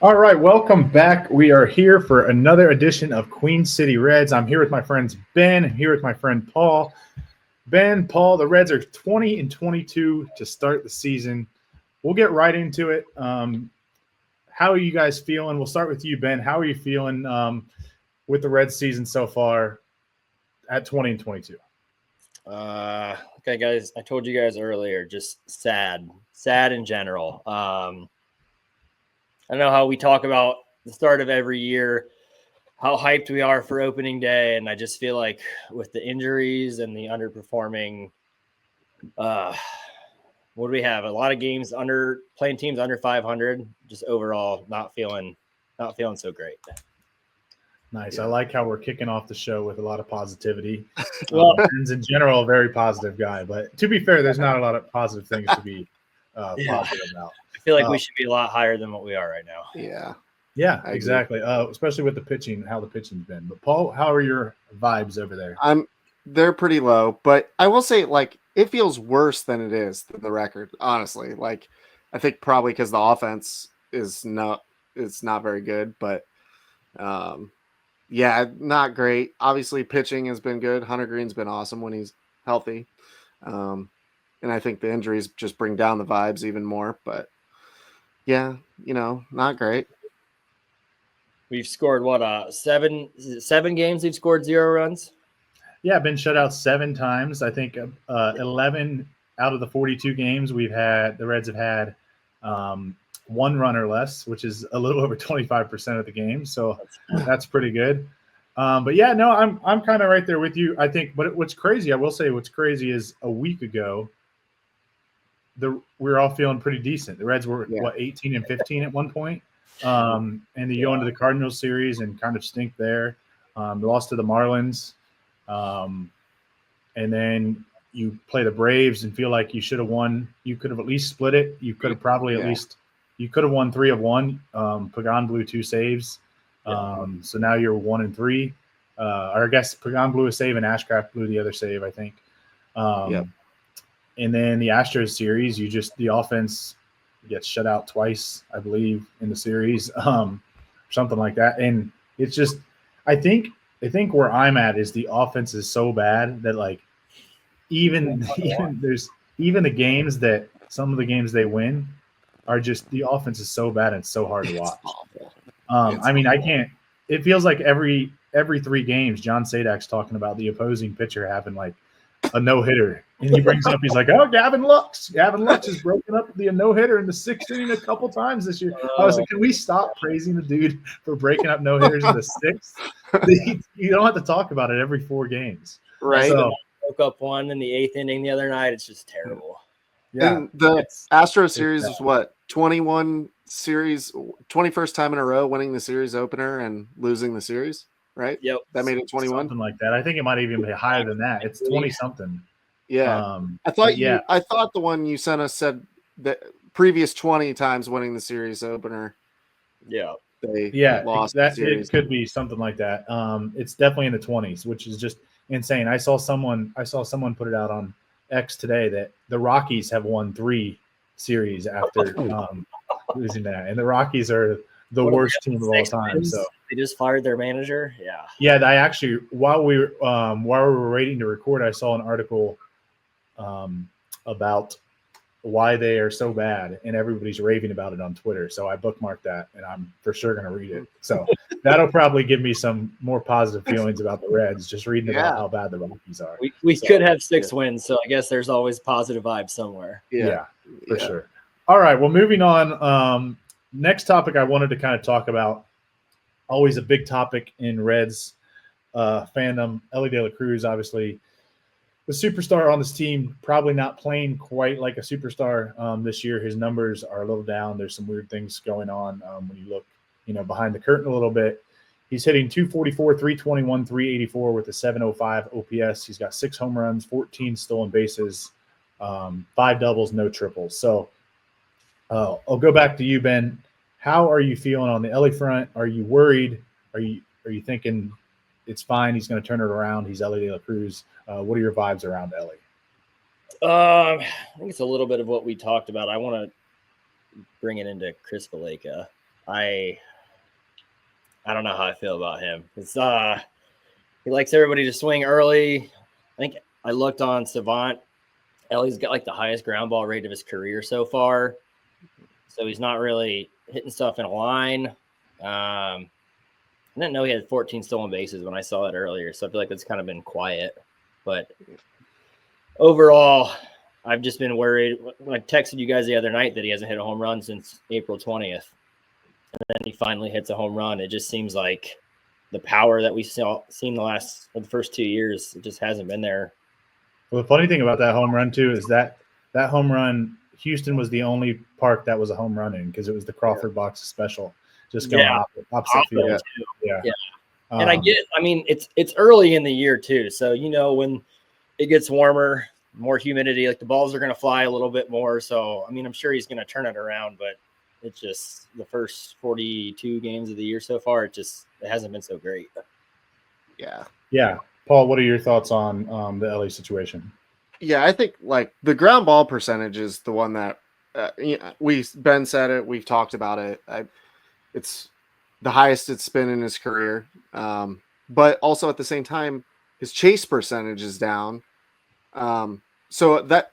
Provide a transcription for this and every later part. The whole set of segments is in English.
All right, welcome back. We are here for another edition of Queen City Reds. I'm here with my friends Ben, here with my friend Paul. Ben, Paul, the Reds are 20 and 22 to start the season. We'll get right into it. How are you guys feeling? We'll start with you, Ben. How are you feeling with the Reds season so far at 20 and 22? Okay, guys. I told you guys earlier, just sad in general. I know how we talk about the start of every year, how hyped we are for opening day, and I just feel like with the injuries and the underperforming, what do we have? A lot of games under playing teams under 500. Just overall, not feeling so great. Nice. Yeah. I like how we're kicking off the show with a lot of positivity. Well, Ben's in general a very positive guy, but to be fair, there's not a lot of positive things to be positive about. I feel like we should be a lot higher than what we are right now. Yeah, exactly. Especially with the pitching, how the pitching's been. But Paul, how are your vibes over there? They're pretty low, but I will say, like, it feels worse than it is than the record. Honestly, like, I think probably because the offense is not very good, but yeah, not great. Obviously, pitching has been good. Hunter Green's been awesome when he's healthy, and I think the injuries just bring down the vibes even more. But yeah, not great. We've scored seven games. We've scored 0 runs. Yeah, been shut out 7 times. I think 11 out of the 42 games the Reds have had 1 run or less, which is a little over 25% of the game. So that's pretty good. But yeah, no, I'm kind of right there with you. I think, but what's crazy is a week ago, we were all feeling pretty decent. The Reds were 18 and 15 at one point. And you go into the Cardinals series and kind of stink there. Lost to the Marlins. And then you play the Braves and feel like you should have won. You could have at least split it. You could have probably you could have won 3 of 1. Pagan blew 2 saves. So now you're 1 and 3. Or I guess Pagan blew a save and Ashcraft blew the other save, I think. And then the Astros series, the offense gets shut out twice, I believe, in the series, something like that. And it's just, I think where I'm at is the offense is so bad that, like, even the games that some of the games they win are just, the offense is so bad and it's so hard to watch. I mean, I can't. It feels like every 3 games, John Sadek's talking about the opposing pitcher having like a no-hitter, and he brings up, he's like, "Oh, Gavin Lux has broken up the no-hitter in the 6th inning a couple times this year." I was like, "Can we stop praising the dude for breaking up no-hitters in the 6th? You don't have to talk about it every 4 games, right?" So, broke up one in the 8th inning the other night. It's just terrible. Yeah, and the Astro series is what, 21 series, 21st time in a row winning the series opener and losing the series, right? Yep, that made it 21, something like that. I think it might even be higher than that. It's 20 something. Yeah, I thought the one you sent us said that previous 20 times winning the series opener. Yeah, they lost that. The series. It could be something like that. It's definitely in the 20s, which is just insane. I saw someone put it out on X today that the Rockies have won 3 series after losing that, and the Rockies are the worst team of all time. So they just fired their manager. Yeah. I actually, while we were waiting to record, I saw an article about why they are so bad, and everybody's raving about it on Twitter. So I bookmarked that, and I'm for sure going to read it. So that'll probably give me some more positive feelings about the Reds, just reading about how bad the Rockies are. We could have 6 wins, so I guess there's always positive vibes somewhere. Yeah, for sure. All right, well, moving on. Next topic I wanted to kind of talk about, always a big topic in Reds fandom. Elly De La Cruz, obviously the superstar on this team, probably not playing quite like a superstar this year. His numbers are a little down. There's some weird things going on when you look, behind the curtain a little bit. He's hitting 244, 321, 384 with a 705 OPS. He's got 6 home runs, 14 stolen bases, 5 doubles, no triples. So I'll go back to you, Ben. How are you feeling on the Elly front? Are you worried? Are you thinking it's fine, he's going to turn it around, he's Elly De La Cruz? What are your vibes around Elly? I think it's a little bit of what we talked about. I want to bring it into Chris Valleca. I don't know how I feel about him. It's he likes everybody to swing early. I think I looked on Savant. Elly's got like the highest ground ball rate of his career so far. So he's not really hitting stuff in a line. I didn't know he had 14 stolen bases when I saw that earlier. So I feel like it's kind of been quiet. But overall, I've just been worried. When I texted you guys the other night that he hasn't hit a home run since April 20th. And then he finally hits a home run. It just seems like the power that we've seen the first 2 years, it just hasn't been there. Well, the funny thing about that home run too is that home run, Houston was the only park that was a home run in because it was the Crawford box special, just going opposite field. Yeah. And I get it. I mean, it's early in the year too, so when it gets warmer, more humidity, like the balls are going to fly a little bit more. So I mean, I'm sure he's going to turn it around, but it's just the first 42 games of the year so far. It hasn't been so great. Yeah. Paul, what are your thoughts on the Elly situation? Yeah, I think like the ground ball percentage is the one that Ben said it. We've talked about it. It's the highest it's been in his career. But also at the same time, his chase percentage is down. So that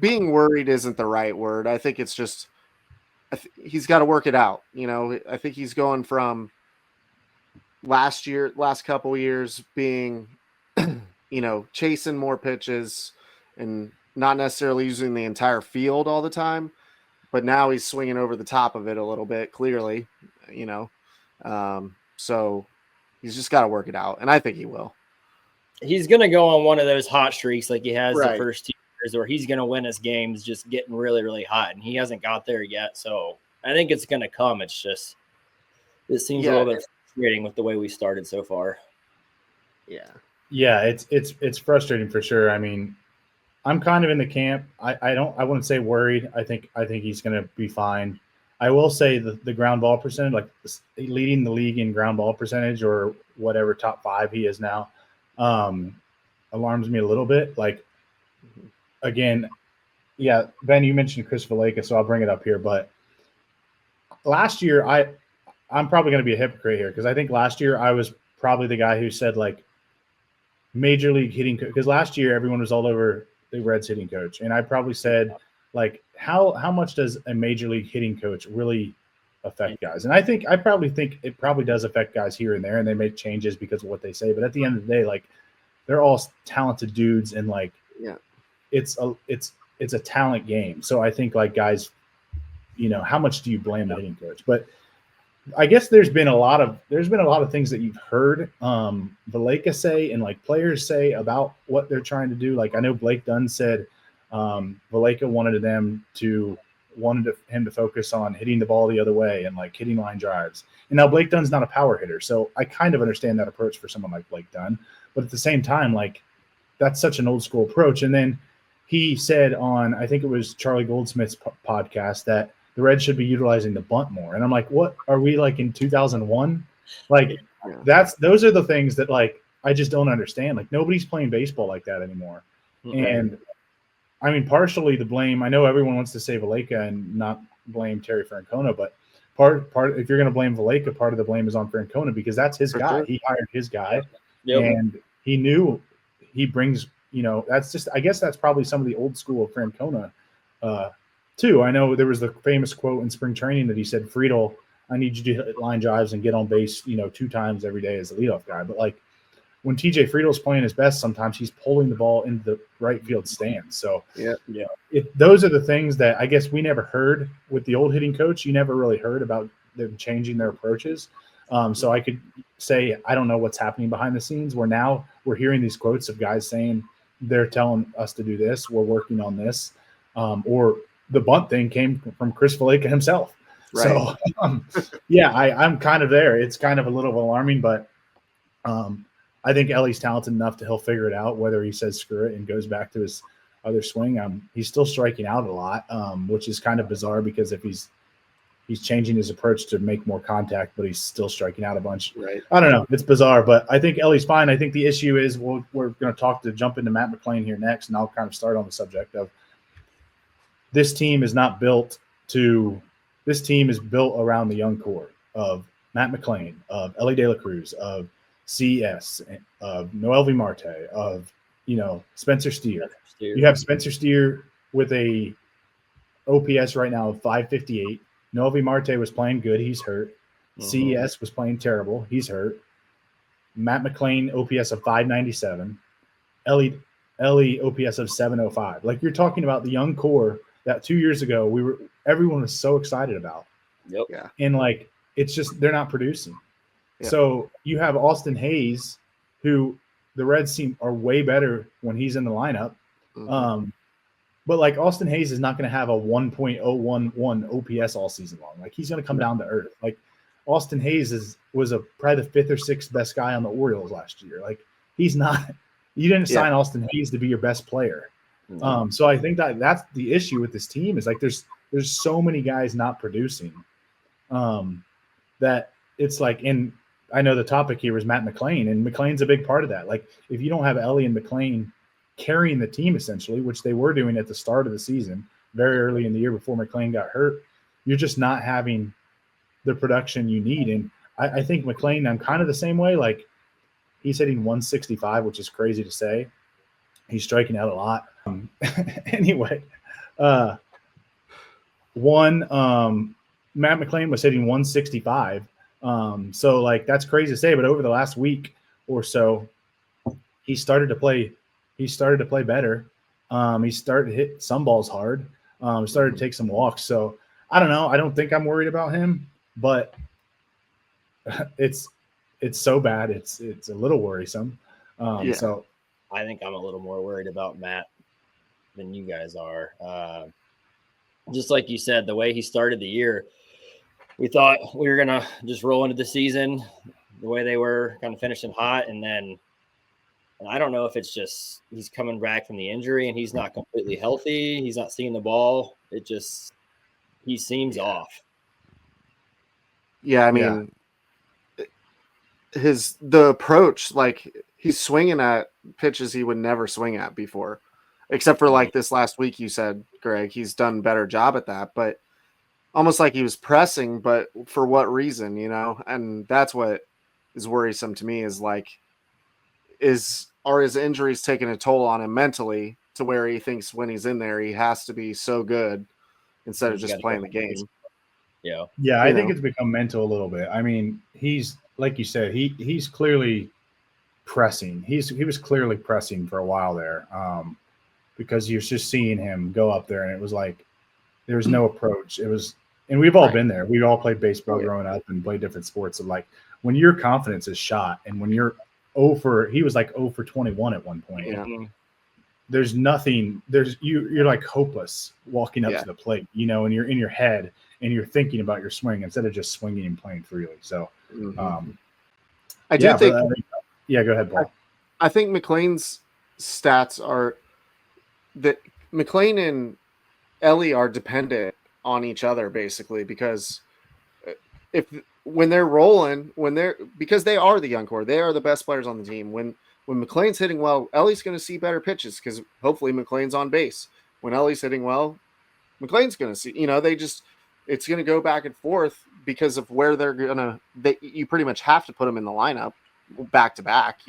being worried isn't the right word. I think it's just he's got to work it out. I think he's going from last couple years being, chasing more pitches and not necessarily using the entire field all the time, but now he's swinging over the top of it a little bit, clearly, so he's just got to work it out. And I think he will. He's going to go on one of those hot streaks like he has Right. the first 2 years where he's going to win his games just getting really, really hot. And he hasn't got there yet. So I think it's going to come. It's just, it seems a little bit frustrating with the way we started so far. Yeah, it's frustrating for sure. I mean, I'm kind of in the camp. I wouldn't say worried. I think he's going to be fine. I will say the ground ball percentage, like leading the league in ground ball percentage or whatever top 5 he is now, alarms me a little bit. Like, again, yeah, Ben, you mentioned Chris Valaika, so I'll bring it up here. But last year, I'm probably going to be a hypocrite here because I think last year I was probably the guy who said like major league hitting coach, because last year everyone was all over the Reds hitting coach, and I probably said like how much does a major league hitting coach really affect guys? And I probably think it probably does affect guys here and there, and they make changes because of what they say. But at the end of the day, like they're all talented dudes, and like it's a talent game. So I think like guys, how much do you blame the hitting coach? But I guess there's been a lot of things that you've heard Valaika say and like players say about what they're trying to do. Like I know Blake Dunn said Valaika wanted him to focus on hitting the ball the other way and like hitting line drives. And now Blake Dunn's not a power hitter, so I kind of understand that approach for someone like Blake Dunn. But at the same time, like that's such an old school approach. And then he said on, I think it was Charlie Goldsmith's podcast, that the Reds should be utilizing the bunt more. And I'm like, what are we like in 2001? Like those are the things that like I just don't understand. Like nobody's playing baseball like that anymore. Mm-hmm. And I mean, partially the blame, I know everyone wants to say Valaika and not blame Terry Francona, but part if you're going to blame Valaika, part of the blame is on Francona because that's his guy. Sure. He hired his guy, and he knew he brings. That's just. I guess that's probably some of the old school of Francona, too. I know there was the famous quote in spring training that he said, "Friedel, I need you to hit line drives and get on base, 2 times every day as a leadoff guy." But like when TJ Friedel's playing his best, sometimes he's pulling the ball into the right field stands. So those are the things that I guess we never heard with the old hitting coach. You never really heard about them changing their approaches. So I could say I don't know what's happening behind the scenes. Where now we're hearing these quotes of guys saying they're telling us to do this, we're working on this, or the bunt thing came from Chris Valaika himself. Right. So I'm kind of there. It's kind of a little alarming, but I think Elly's talented enough he'll figure it out, whether he says screw it and goes back to his other swing. He's still striking out a lot, which is kind of bizarre because if he's changing his approach to make more contact, but he's still striking out a bunch. Right. I don't know. It's bizarre, but I think Elly's fine. I think the issue is we're going to jump into Matt McLain here next, and I'll kind of start on the subject of this team is not built to this team is built around the young core of Matt McLain, of Elly De La Cruz, of CS, of Noelvi Marte, of Spencer Steer. You have Spencer Steer with a OPS right now of 558. Noelvi Marte was playing good. He's hurt. CES was playing terrible. He's hurt. Matt McLain OPS of 597. Elly OPS of 705. Like, you're talking about the young core that 2 years ago everyone was so excited about. Yep. Yeah. And like, it's just they're not producing. Yep. So you have Austin Hayes, who the Reds are way better when he's in the lineup. But like, Austin Hayes is not going to have a 1.011 OPS all season long. Like, he's going to come down to earth. Like, Austin Hayes was probably the 5th or 6th best guy on the Orioles last year. Like, he's not. You didn't sign Austin Hayes to be your best player. So I think that's the issue with this team is like there's so many guys not producing that it's like, and I know the topic here was Matt McLain, and McLain's a big part of that. Like, if you don't have Elly and McLain carrying the team essentially, which they were doing at the start of the season, very early in the year before McLain got hurt, you're just not having the production you need. And I think McLain, I'm kind of the same way. Like, he's hitting 165, which is crazy to say. He's striking out a lot. Anyway, Matt McLain was hitting 165. So like, that's crazy to say, but over the last week or so, he started to play better. He started to hit some balls hard. Started to take some walks. So I don't know. I don't think I'm worried about him, but it's so bad. It's a little worrisome. So I think I'm a little more worried about Matt than you guys are. Just like you said, the way he started the year, we thought we were going to just roll into the season the way they were, kind of finishing hot. And I don't know if it's just he's coming back from the injury and he's not completely healthy. He's not seeing the ball. He seems off. Yeah, I mean, the approach, like, he's swinging at pitches he would never swing at before, except for like this last week. You said, Greg, he's done a better job at that, but almost like he was pressing, but for what reason, and that's what is worrisome to me is like, are his injuries taking a toll on him mentally to where he thinks when he's in there, he has to be so good instead of just playing the game. Yeah. Yeah. I think it's become mental a little bit. I mean, he's, like you said, he's clearly pressing. He was clearly pressing for a while there, because you're just seeing him go up there and it was like, there was no approach. It was, and we've all been there. We've all played baseball growing up and played different sports. And like, when your confidence is shot and when you're he was like 0 for 21 at one point. Yeah. There's nothing, you're like hopeless walking up to the plate, and you're in your head and you're thinking about your swing instead of just swinging and playing freely. So, I do think, go ahead, Paul. I think McLain's stats are that McLain and Elly are dependent on each other basically, because when they're rolling, because they are the young core, they are the best players on the team. When McLain's hitting well, Elly's going to see better pitches because hopefully McLain's on base. When Elly's hitting well, McLain's going to see, it's going to go back and forth because of where they're going to, you pretty much have to put them in the lineup back to back,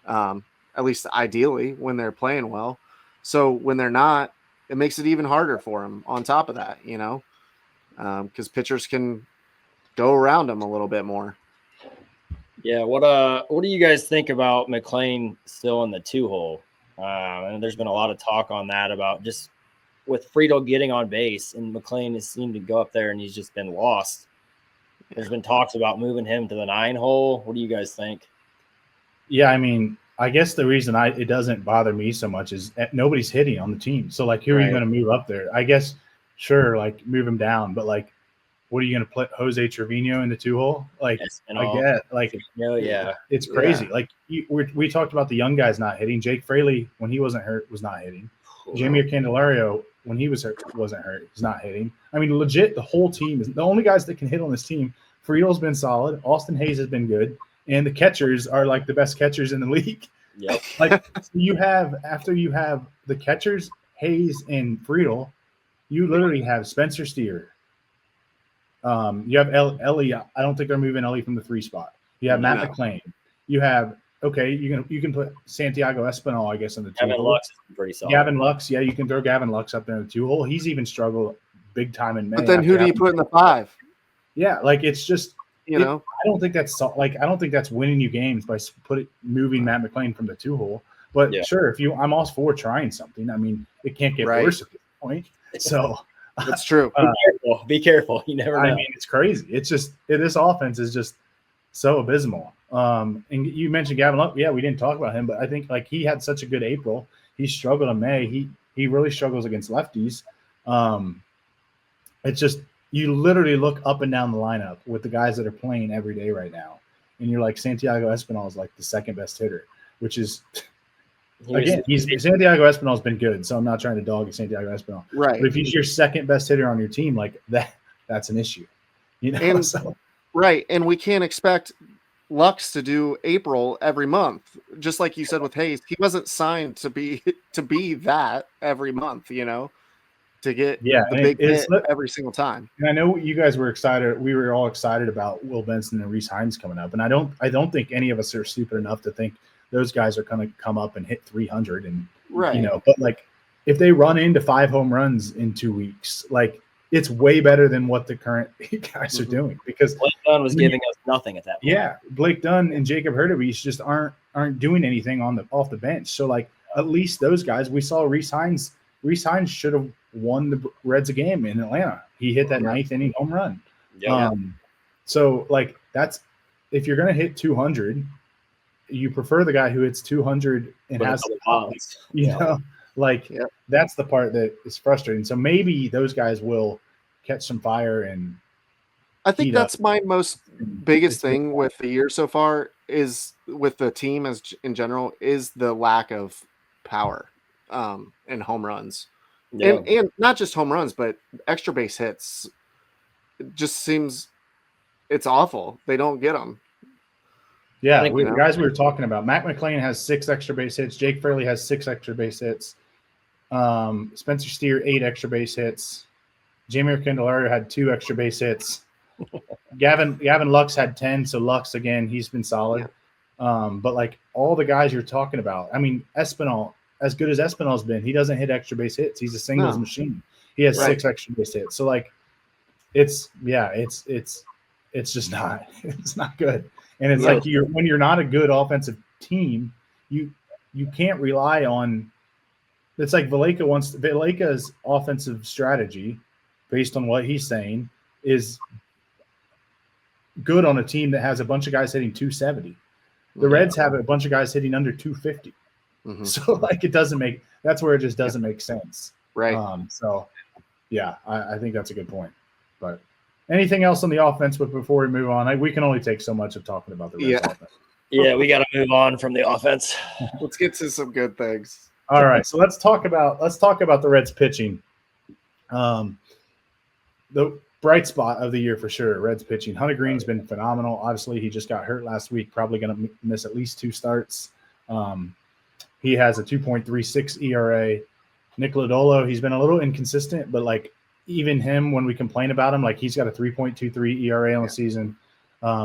at least ideally when they're playing well. So when they're not, it makes it even harder for them on top of that, because pitchers can go around them a little bit more. Yeah. What do you guys think about McLain still in the 2-hole? And there's been a lot of talk on that about just with Friedel getting on base and McLain has seemed to go up there and he's just been lost. There's been talks about moving him to the 9-hole. What do you guys think? Yeah. I mean, I guess the reason it doesn't bother me so much is nobody's hitting on the team. So like, who are you going to move up there? I guess, sure. Like, move him down, but like, what are you going to put Jose Trevino in the 2-hole? Like, I get like, it's crazy. Like we talked about the young guys not hitting. Jake Fraley, when he wasn't hurt, was not hitting. Jamie Candelario, when he was hurt, wasn't hurt. He's not hitting. I mean, legit, the whole team is the only guys that can hit on this team. Friedel's been solid. Austin Hayes has been good. And the catchers are like the best catchers in the league. Yep. Like after you have the catchers, Hayes and Friedel, you literally have Spencer Steer, You have Elly. I don't think they're moving Elly from the 3 spot. You have Matt No. McLain. You have you can put Santiago Espinal, I guess, in the 2 Gavin hole. Lux is pretty solid. Gavin Lux, yeah, you can throw Gavin Lux up there in the 2 hole. He's even struggled big time in May. But then who do you put in the 5? Yeah, like it's just You know, I don't think that's winning you games by moving Matt McLain from the 2 hole. But sure, I'm all for trying something. I mean, it can't get worse at this point. So that's true. Be careful. You never know. I mean, it's crazy. It's just this offense is just so abysmal. And you mentioned Gavin Lux. Yeah, we didn't talk about him, but I think like he had such a good April. He struggled in May. He really struggles against lefties. It's just you literally look up and down the lineup with the guys that are playing every day right now, and you're like Santiago Espinal is like the second best hitter, which is Santiago Espinal's been good, so I'm not trying to dog Santiago Espinal. Right. But if he's your second best hitter on your team, like that's an issue. You know, and, right. And we can't expect Lux to do April every month. Just like you said with Hayes, he wasn't signed to be that every month, you know, to get the big hit every single time. And I know you guys were excited. We were all excited about Will Benson and Reese Hines coming up. And I don't think any of us are stupid enough to think those guys are going to come up and hit 300 and you know, but like if they run into 5 home runs in 2 weeks, like it's way better than what the current guys are doing, because Blake Dunn was giving us nothing at that point. Yeah, Blake Dunn and Jacob Hurtubise just aren't doing anything off the bench. So like at least those guys, we saw Reese Hines should have won the Reds a game in Atlanta. He hit that 9th inning home run. Yeah. So like that's if you're gonna hit 200, you prefer the guy who hits 200 and has you know, like that's the part that is frustrating. So maybe those guys will catch some fire. And I think that's my biggest thing with the year so far is with the team as in general is the lack of power and home runs. And not just home runs, but extra base hits. It just seems it's awful. They don't get them. Yeah, guys we were talking about. Matt McLain has 6 extra base hits. Jake Fraley has 6 extra base hits. Spencer Steer 8 extra base hits. Jamie Candelario had 2 extra base hits. Gavin Lux had 10. So Lux again, he's been solid. Yeah. But like all the guys you're talking about, I mean, Espinal, as good as Espinal's been, he doesn't hit extra base hits. He's a singles machine. He has 6 extra base hits. So like, it's just not good. And it's like when you're not a good offensive team, you can't rely on. It's like Valleca's offensive strategy, based on what he's saying, is good on a team that has a bunch of guys hitting 270. The Reds have a bunch of guys hitting under 250. Mm-hmm. So like that's where it just doesn't make sense. Right. So yeah, I think that's a good point. But anything else on the offense? But before we move on, we can only take so much of talking about the Reds offense. Yeah, we got to move on from the offense. Let's get to some good things. All right, so let's talk about the Reds pitching. The bright spot of the year for sure, Reds pitching. Hunter Green's been phenomenal. Obviously, he just got hurt last week. Probably going to miss at least 2 starts. He has a 2.36 ERA. Nick Lodolo, he's been a little inconsistent, but like even him, when we complain about him, like he's got a 3.23 ERA on the season.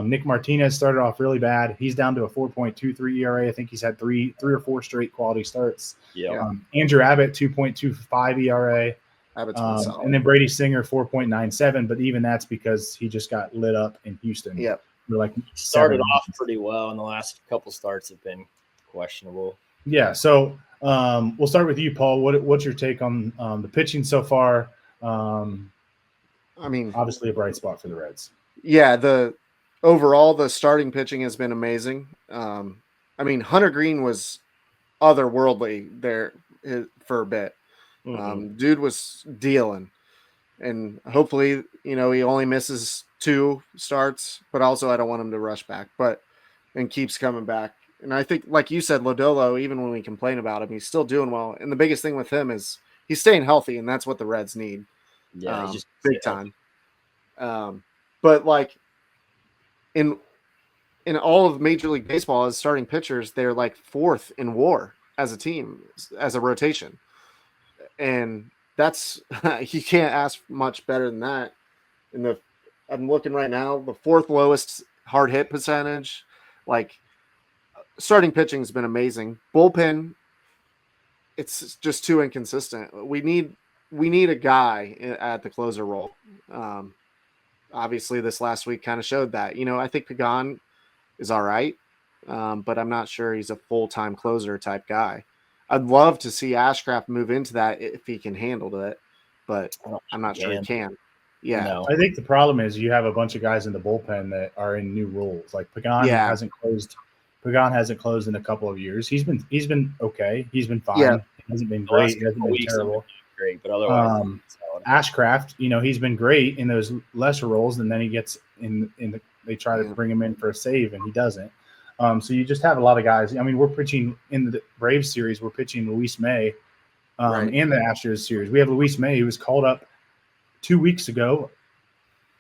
Nick Martinez started off really bad. He's down to a 4.23 ERA. I think he's had three or four straight quality starts. Yeah. Andrew Abbott, 2.25 ERA. And then Brady Singer, 4.97. But even that's because he just got lit up in Houston. Yep. Like started off pretty well, and the last couple starts have been questionable. Yeah. So we'll start with you, Paul. What's your take on the pitching so far? I mean, obviously a bright spot for the Reds. Yeah, overall the starting pitching has been amazing. I mean, Hunter Green was otherworldly there for a bit. Dude was dealing, and hopefully, he only misses 2 starts, but also I don't want him to rush back, and keeps coming back. And I think, like you said, Lodolo, even when we complain about him, he's still doing well. And the biggest thing with him is he's staying healthy, and that's what the Reds need. Yeah, he's just big time. But like in all of Major League Baseball, as starting pitchers, they're like 4th in WAR as a team, as a rotation, and that's you can't ask much better than that I'm looking right now, the 4th lowest hard hit percentage. Like, starting pitching has been amazing. Bullpen, it's just too inconsistent. We need a guy at the closer role. Obviously, this last week kind of showed that. I think Pagan is all right, but I'm not sure he's a full-time closer type guy. I'd love to see Ashcraft move into that if he can handle it, but I'm not sure he can. Yeah. No. I think the problem is you have a bunch of guys in the bullpen that are in new roles. Like Pagan hasn't closed. Pagan hasn't closed in a couple of years. He's been okay. He's been fine. Yeah. He hasn't been great. He hasn't been terrible. Great, but otherwise, Ashcraft, he's been great in those lesser roles, and then he gets they try to bring him in for a save, and he doesn't. So you just have a lot of guys. I mean, we're pitching in the Braves series. We're pitching Luis May, and the Astros series. We have Luis May, who was called up 2 weeks ago,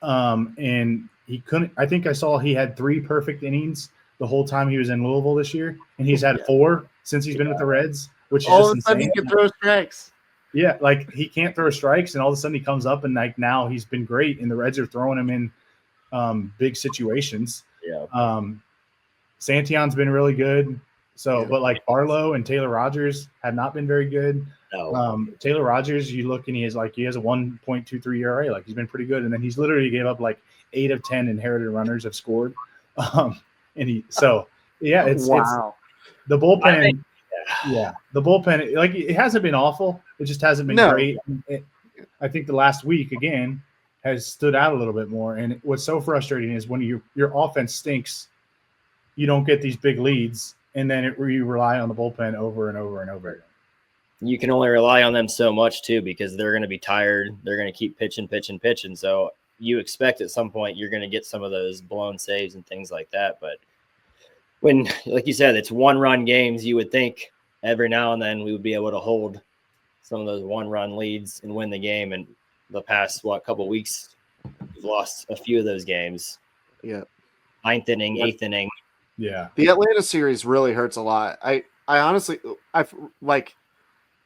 and he couldn't. I think I saw he had 3 perfect innings the whole time he was in Louisville this year, and he's had 4 since he's been with the Reds, which is just insane. He can throw strikes. Yeah, like he can't throw strikes, and all of a sudden he comes up, and like now he's been great, and the Reds are throwing him in big situations. Yeah. Santion's been really good. So, but like Barlow and Taylor Rogers have not been very good. No. Taylor Rogers, you look and he has a 1.23 ERA. Like he's been pretty good, and then he's literally gave up like 8 of 10 inherited runners have scored. It's the bullpen. The bullpen, like it hasn't been awful. It just hasn't been great. I think the last week again has stood out a little bit more. And what's so frustrating is when your offense stinks, you don't get these big leads, and then you rely on the bullpen over and over and over again. You can only rely on them so much too, because they're going to be tired. They're going to keep pitching. So you expect at some point you're going to get some of those blown saves and things like that. But when, like you said, it's 1-run games, you would think every now and then we would be able to hold some of those 1-run leads and win the game. And the past, couple of weeks, we've lost a few of those games. Yeah. 9th inning, 8th inning. Yeah. The Atlanta series really hurts a lot. I honestly, I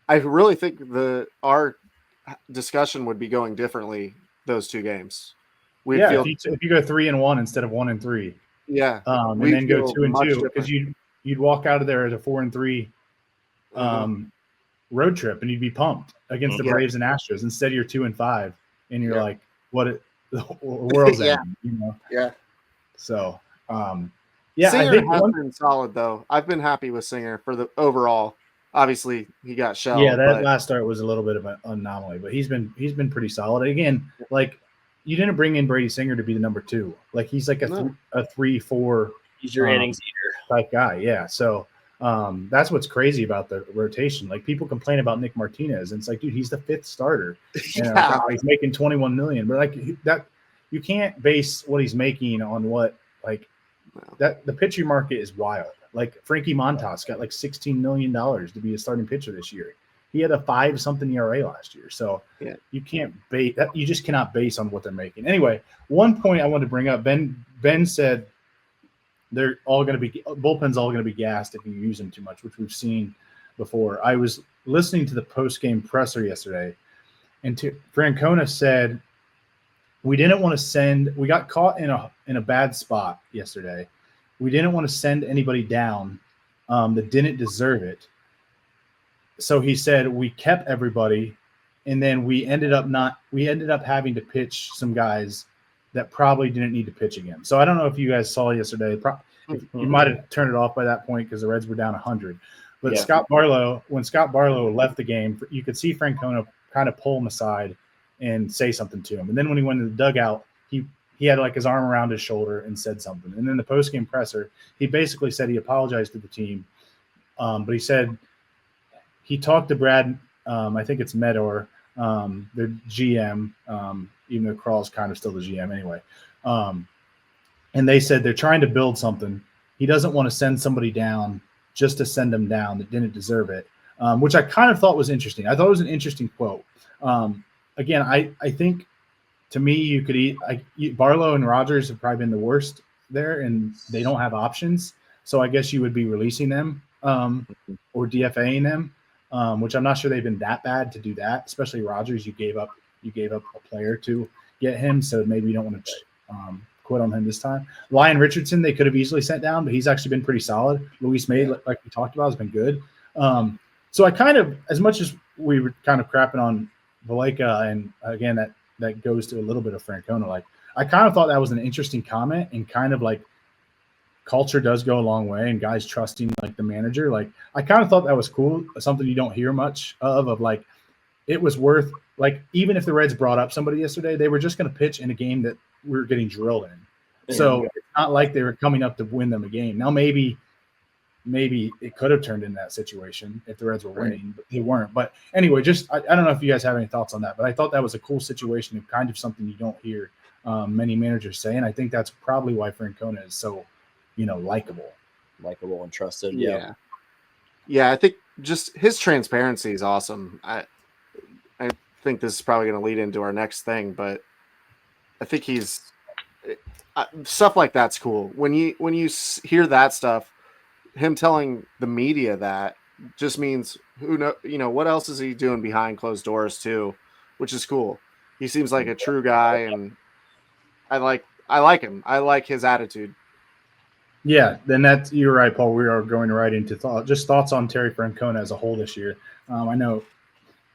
really think our discussion would be going differently those 2 games. If you go 3-1 instead of 1-3. Yeah. And then go 2-2, because you'd walk out of there as a 4-3 road trip, and you'd be pumped against the Braves and Astros. Instead, you're 2-5, and you're like, "What? The world's ending," Yeah. So, Singer I think has been solid though. I've been happy with Singer for the overall. Obviously, he got shelled. Yeah, that last start was a little bit of an anomaly, but he's been pretty solid. Again, like you didn't bring in Brady Singer to be the number 2. Like he's like a 3-4. He's your innings eater type guy. Yeah. So that's what's crazy about the rotation. Like people complain about Nick Martinez, and it's like, dude, he's the 5th starter. He's making $21 million, but like that, you can't base what he's making on what that. The pitching market is wild. Like Frankie Montas got like $16 million to be a starting pitcher this year. He had a 5-something ERA last year. So you can't base that. You just cannot base on what they're making. Anyway, one point I wanted to bring up, Ben said they're all going to be bullpen's all going to be gassed if you use them too much, which we've seen before. I was listening to the post-game presser yesterday, and Francona said we got caught in a bad spot yesterday. We didn't want to send anybody down that didn't deserve it. So he said we kept everybody, and then we ended up having to pitch some guys that probably didn't need to pitch again. So I don't know if you guys saw yesterday. You might have turned it off by that point because the Reds were down 100. But when Scott Barlow left the game, you could see Francona kind of pull him aside and say something to him. And then when he went to the dugout, he had like his arm around his shoulder and said something. And then the post-game presser, he basically said he apologized to the team. But he said he talked to Brad, I think it's Medor, their GM, even though Kral's kind of still the GM anyway. And they said they're trying to build something. He doesn't want to send somebody down just to send them down that didn't deserve it, which I kind of thought was interesting. I thought it was an interesting quote. Again, I think to me, you could Barlow and Rogers have probably been the worst there, and they don't have options. So I guess you would be releasing them or DFAing them, which I'm not sure they've been that bad to do that. Especially Rogers, you gave up a player to get him, so maybe you don't want to quit on him this time. Ryan Richardson, they could have easily sent down, but he's actually been pretty solid. Luis May, like we talked about, has been good. So I kind of, as much as we were kind of crapping on Valleca, and again, that goes to a little bit of Francona, like I kind of thought that was an interesting comment, and kind of like culture does go a long way, and guys trusting like the manager. Like I kind of thought that was cool, something you don't hear much of like it was worth, like, even if the Reds brought up somebody yesterday, they were just going to pitch in a game that we were getting drilled in. So it's not like they were coming up to win them a game. Now, maybe it could have turned in that situation if the Reds were winning, but they weren't. But anyway, I don't know if you guys have any thoughts on that, but I thought that was a cool situation and kind of something you don't hear many managers say. And I think that's probably why Francona is so, likable and trusted. Yeah. I think just his transparency is awesome. I think this is probably going to lead into our next thing, but I think stuff like that's cool. When you hear that stuff, him telling the media that just means what else is he doing behind closed doors too, which is cool. He seems like a true guy, and I like him. I like his attitude. Yeah, then you're right, Paul. We are going right into thoughts on Terry Francona as a whole this year. I know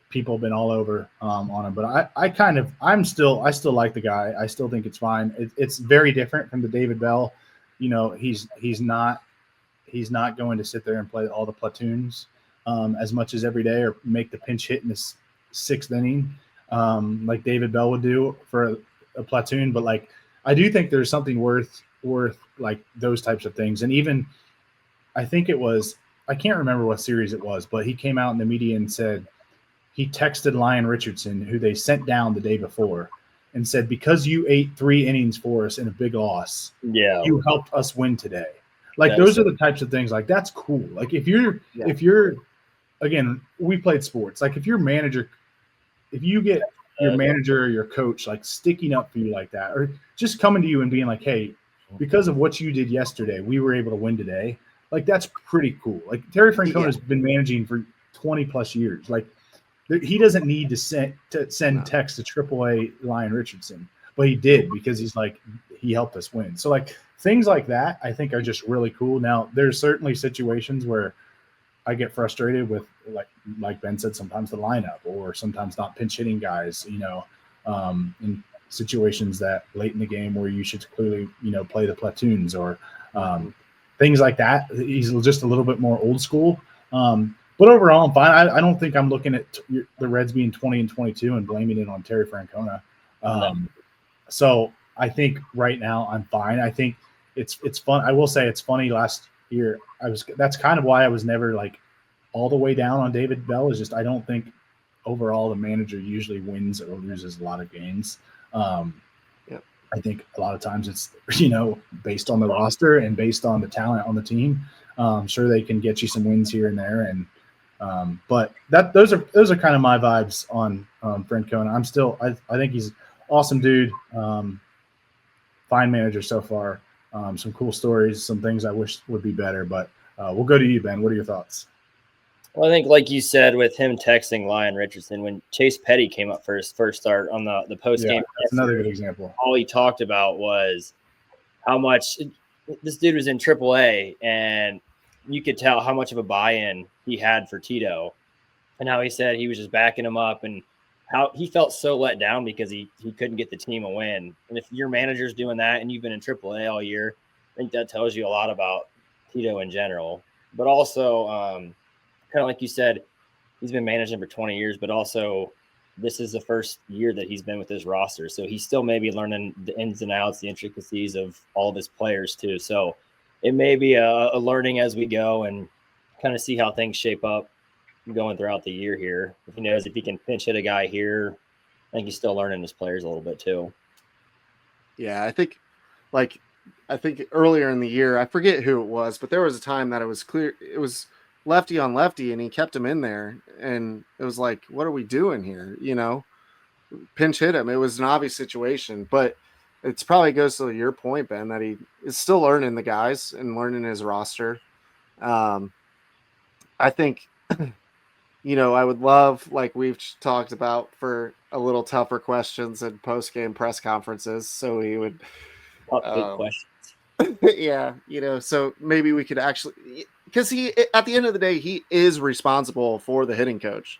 people have been all over on him, but I still like the guy. I still think it's fine. It's very different from the David Bell. He's not going to sit there and play all the platoons as much as every day, or make the pinch hit in the sixth inning like David Bell would do for a platoon. But like, I do think there's something worth like those types of things. And even I think I can't remember what series it was, but he came out in the media and said he texted Lyon Richardson, who they sent down the day before, and said, because you ate 3 innings for us in a big loss, you helped us win today. Like those are the types of things, like that's cool. Like if you're again, we played sports. Like if you get your manager or your coach like sticking up for you like that, or just coming to you and being like, hey, because of what you did yesterday, we were able to win today. Like that's pretty cool. Like Terry Francona has been managing for 20 plus years. Like he doesn't need to send text to AAA Lyon Richardson, but he did, because he helped us win. So like things like that, I think are just really cool. Now there's certainly situations where I get frustrated with, like Ben said, sometimes the lineup, or sometimes not pinch hitting guys, in situations that late in the game where you should clearly, play the platoons, or things like that. He's just a little bit more old school. But overall, I'm fine. I don't think I'm looking at the Reds being 20-22 and blaming it on Terry Francona. So I think right now I'm fine. I think it's fun. I will say it's funny. Last year, that's kind of why I was never like all the way down on David Bell. Is just I don't think overall the manager usually wins or loses a lot of games. I think a lot of times it's based on the roster and based on the talent on the team. Sure, they can get you some wins here and there, and but those are kind of my vibes on Francona. I think he's awesome dude. Fine manager so far. Some cool stories, some things I wish would be better, but we'll go to you, Ben. What are your thoughts? Well, I think, like you said, with him texting Lyon Richardson, when Chase Petty came up for his first start on the post game, that's another good example. All he talked about was how much this dude was in AAA, and you could tell how much of a buy-in he had for Tito, and how he said he was just backing him up, and how he felt so let down because he couldn't get the team a win. And if your manager's doing that and you've been in AAA all year, I think that tells you a lot about Tito in general. But also, kind of like you said, he's been managing for 20 years, but also this is the first year that he's been with his roster. So he's still maybe learning the ins and outs, the intricacies of all of his players too. So it may be a learning as we go and kind of see how things shape up going throughout the year here. If he knows if he can pinch hit a guy here, I think he's still learning his players a little bit too. Yeah, I think earlier in the year, I forget who it was, but there was a time that it was clear it was lefty on lefty, and he kept him in there, and it was like, what are we doing here? Pinch hit him. It was an obvious situation, but it's probably goes to your point, Ben, that he is still learning the guys and learning his roster. I think, I would love, like we've talked about, for a little tougher questions and post-game press conferences. So he would, Big questions. yeah, so maybe we could actually, because at the end of the day, he is responsible for the hitting coach.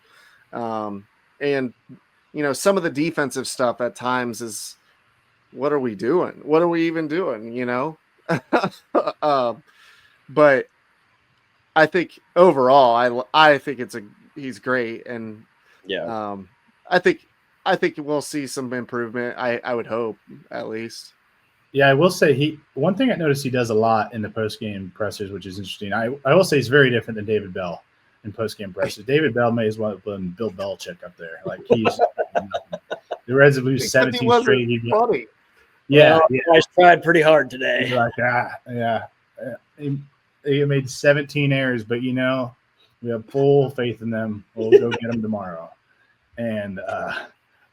And, some of the defensive stuff at times is, what are we doing? What are we even doing? But I think overall, I think he's great, and Yeah. I think we'll see some improvement. I would hope, at least. Yeah, I will say one thing I noticed he does a lot in the post game pressers, which is interesting. I will say he's very different than David Bell in post game pressers. David Bell may as well have been Bill Belichick up there. Like he's the Reds have lose 17 straight. Funny. Yeah, I tried pretty hard today. He's like, yeah. He made 17 errors, but we have full faith in them. We'll go get them tomorrow. And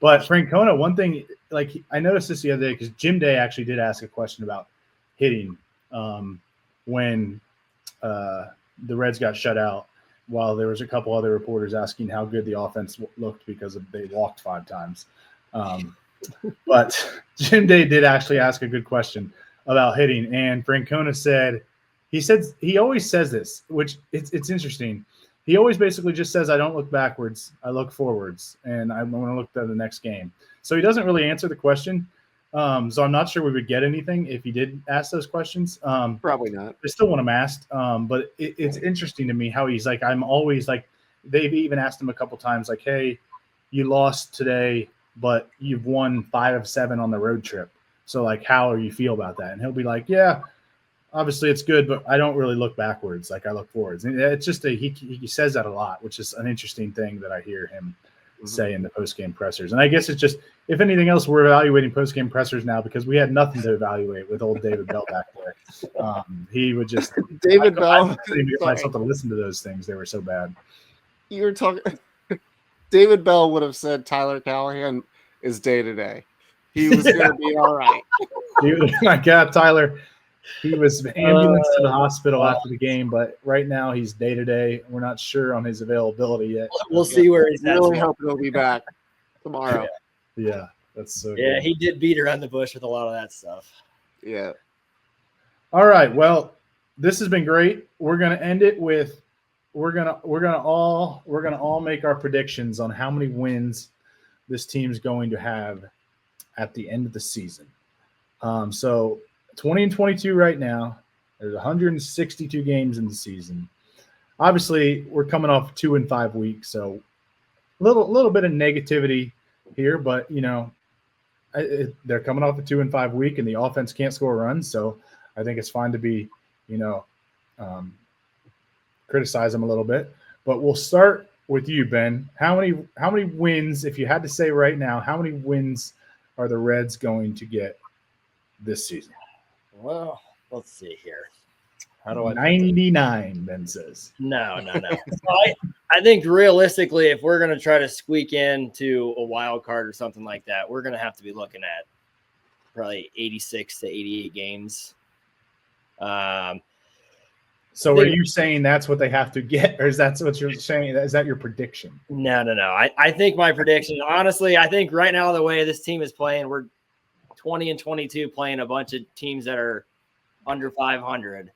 but Francona, one thing, like I noticed this the other day because Jim Day actually did ask a question about hitting when the Reds got shut out, while there was a couple other reporters asking how good the offense looked because they walked 5 times. But Jim Day did actually ask a good question about hitting, and Francona said he always says this, which it's interesting. He always basically just says, I don't look backwards, I look forwards, and I want to look to the next game. So he doesn't really answer the question. So I'm not sure we would get anything if he did ask those questions. Probably not. I still want him asked, but it's interesting to me how he's like, I'm always like, they've even asked him a couple times, like, hey, you lost today, but you've won 5 of 7 on the road trip. So, like, how do you feel about that? And he'll be like, yeah, obviously it's good, but I don't really look backwards. Like, I look forwards. And it's just he says that a lot, which is an interesting thing that I hear him say in the post-game pressers. And I guess it's just, if anything else, we're evaluating post-game pressers now because we had nothing to evaluate with old David Bell back there. He would just – David Bell. I couldn't get myself to listen to those things. They were so bad. You were talking – David Bell would have said Tyler Callahan is day-to-day. He was going to be all right. My God, Tyler – he was ambulanced to the hospital after the game, but right now he's day-to-day. We're not sure on his availability yet. We'll see where he's at. Really hope he'll be back tomorrow. Yeah, that's so Yeah, good. he did beat around the bush with a lot of that stuff. Yeah. All right, well, this has been great. We're gonna end it with we're gonna all make our predictions on how many wins this team's going to have at the end of the season. So 20 and 22 right now. There's 162 games in the season. Obviously, we're coming off 2 and 5 weeks, so a little bit of negativity here, but they're coming off a 2 and 5 week, and the offense can't score runs. So I think it's fine to be, criticize them a little bit. But we'll start with you, Ben. How many wins, if you had to say right now, how many wins are the Reds going to get this season? Well, let's see here. How do I 99, Ben says. No. So I think realistically, if we're going to try to squeak into a wild card or something like that, we're going to have to be looking at probably 86 to 88 games. So are you saying that's what they have to get, or is that what you're saying? Is that your prediction? No. I think my prediction, honestly, I think right now the way this team is playing, we're 20 and 22 playing a bunch of teams that are under 500.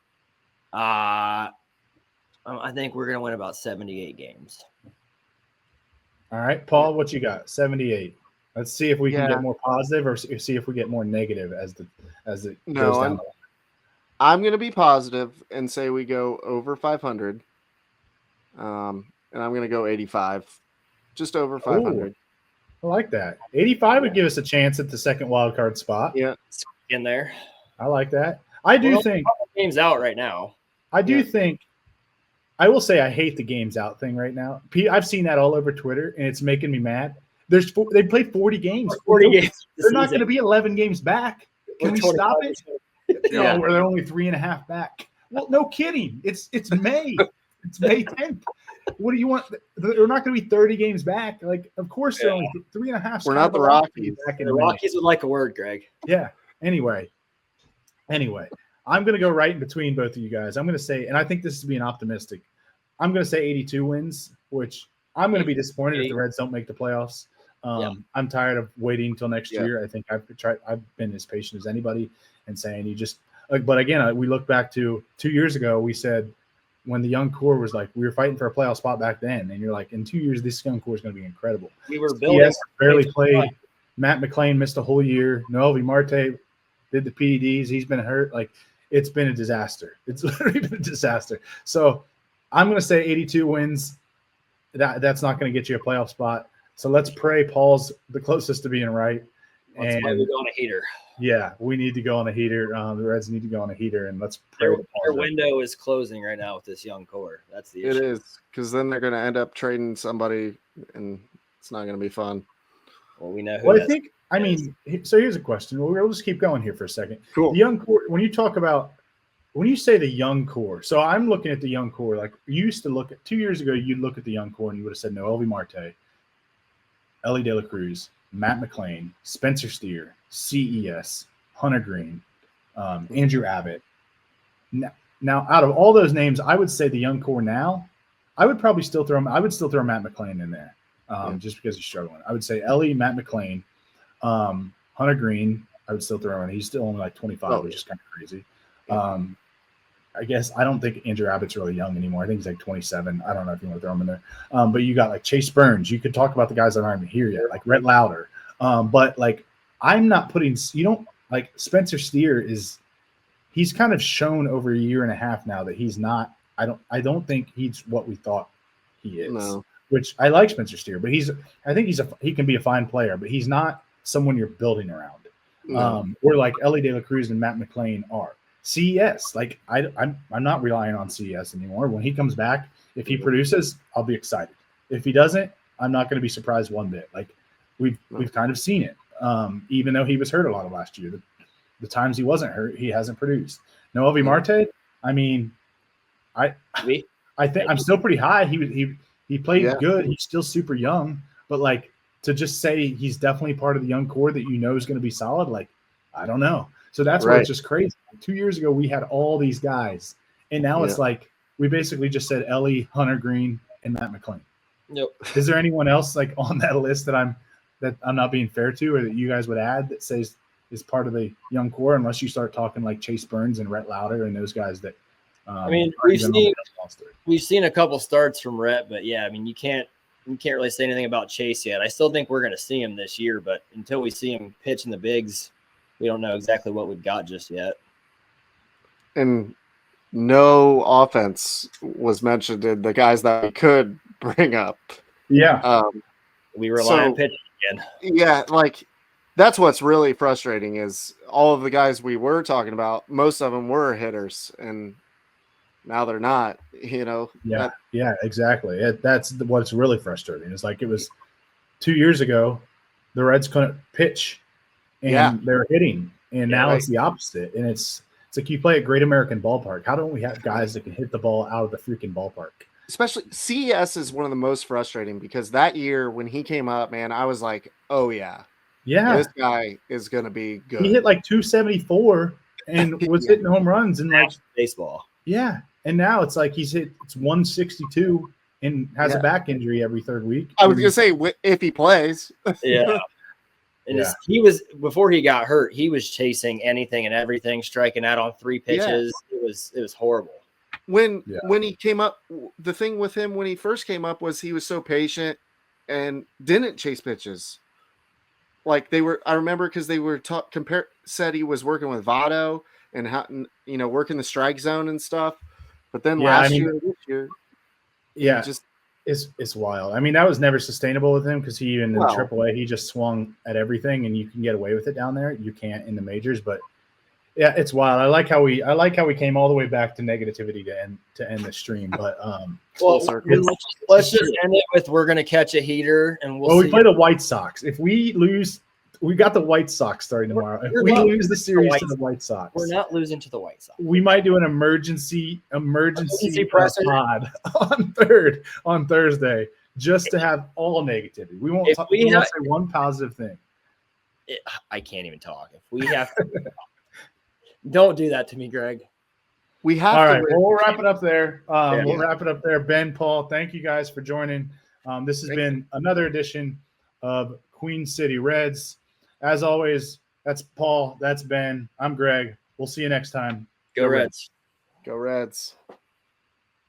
I think we're going to win about 78 games. All right, Paul, what you got? 78. Let's see if we can get more positive or see if we get more negative as it goes down the line. I'm going to be positive and say we go over 500. And I'm going to go 85. Just over 500. Ooh, I like that. 85 would give us a chance at the second wild card spot. Yeah. In there. I like that. I do think games out right now. I do think I will say I hate the games out thing right now. I've seen that all over Twitter, and it's making me mad. They played 40 games. 40 games. They're not going to be 11 games back. Can we stop it? Yeah. No, they're only 3.5 back. Well, no kidding. It's May. It's May 10th. What do you want? They're not going to be 30 games back. Like, of course, they're only 3.5. We're not the Rockies. The Rockies would like a word, Greg. Yeah. Anyway, I'm going to go right in between both of you guys. I'm going to say, and I think this is being optimistic, I'm going to say 82 wins, which I'm going to be disappointed if the Reds don't make the playoffs. Yeah. I'm tired of waiting until next Yeah. year. I think I've been as patient as anybody and saying you just like. But again, we look back to 2 years ago. We said when the young core was like we were fighting for a playoff spot back then, and you're like in 2 years this young core is going to be incredible. We were building. Barely played. Matt McLain missed a whole year. Elly McLain did the PEDs. He's been hurt. Like it's been a disaster. It's literally been a disaster. So I'm going to say 82 wins. That's not going to get you a playoff spot. So let's pray Paul's the closest to being right. That's why we go on a heater. Yeah, we need to go on a heater. The Reds need to go on a heater, and let's pray. Their window is closing right now with this young core. That's the issue. It is, because then they're going to end up trading somebody, and it's not going to be fun. Well, we know who. Well, I think. I mean, so here's a question. We'll just keep going here for a second. Cool. The young core. When you say the young core, so I'm looking at the young core. Like you used to look at 2 years ago, you'd look at the young core and you would have said Elly McLain, Elly De La Cruz, Matt McLain, Spencer Steer, CES, Hunter Green, Andrew Abbott. Now, out of all those names, I would say the young core now, I would probably still throw Matt McLain in there just because he's struggling. I would say Elly, Matt McLain, Hunter Green, I would still throw in. He's still only like 25, which is kind of crazy. I guess I don't think Andrew Abbott's really young anymore. I think he's like 27. I don't know if you want to throw him in there. But you got like Chase Burns. You could talk about the guys that aren't even here yet, like Rhett Lauder. But like I'm not putting – you don't – like Spencer Steer he's kind of shown over a year and a half now that he's not – I don't think he's what we thought he is. No. Which I like Spencer Steer, but I think he can be a fine player, but he's not someone you're building around. No. Or like Elly De La Cruz and Matt McLain are. CES, like I'm not relying on CES anymore. When he comes back, if he produces, I'll be excited. If he doesn't, I'm not going to be surprised one bit. Like we've kind of seen it. Even though he was hurt a lot of last year, the times he wasn't hurt, he hasn't produced. Elly McLain, I mean, I think I'm still pretty high. He played good. He's still super young, but like to just say he's definitely part of the young core that you know is going to be solid, like I don't know. So that's why it's just crazy. 2 years ago, we had all these guys, and now it's like we basically just said Elly, Hunter Green, and Matt McLain. Yep. Is there anyone else like on that list that I'm not being fair to, or that you guys would add that says is part of the young core? Unless you start talking like Chase Burns and Rhett Lauder and those guys that. I mean, we've seen a couple starts from Rhett, but yeah, I mean, you can't really say anything about Chase yet. I still think we're going to see him this year, but until we see him pitch in the bigs, we don't know exactly what we've got just yet. And no offense was mentioned in the guys that we could bring up. Yeah. We rely on pitching again. Yeah, like that's what's really frustrating is all of the guys we were talking about, most of them were hitters, and now they're not, Yeah, exactly. That's what's really frustrating. It's like it was 2 years ago, the Reds couldn't pitch. And they're hitting, and now it's the opposite. And it's like you play at Great American Ballpark. How don't we have guys that can hit the ball out of the freaking ballpark? Especially CES is one of the most frustrating because that year when he came up, man, I was like, oh, yeah, this guy is going to be good. He hit like 274 and was hitting home runs and like baseball. Yeah, and now it's like it's 162 and has a back injury every third week. I was going to say if he plays. Yeah. And he was before he got hurt, he was chasing anything and everything, striking out on 3 pitches. Yeah. It was horrible. When he came up, the thing with him when he first came up was he was so patient and didn't chase pitches. Like I remember because they were said he was working with Votto and how working the strike zone and stuff. But then this year, It's wild. I mean, that was never sustainable with him because he even in AAA he just swung at everything, and you can get away with it down there. You can't in the majors, but yeah, it's wild. I like how we came all the way back to negativity to end the stream. But let's just end it with we're gonna catch a heater, and we play the White Sox. If we lose. We got the White Sox starting tomorrow. If we lose the series to the White Sox, we're not losing to the White Sox. We might do an emergency pod on Thursday just to have all negativity. We won't say one positive thing. I can't even talk. If we have to, don't do that to me, Greg. We have all right. Well, we'll wrap it up there. We'll wrap it up there. Ben, Paul, thank you guys for joining. This has Thank been another edition of Queen City Reds. As always, that's Paul. That's Ben. I'm Greg. We'll see you next time. Go Reds. Go Reds.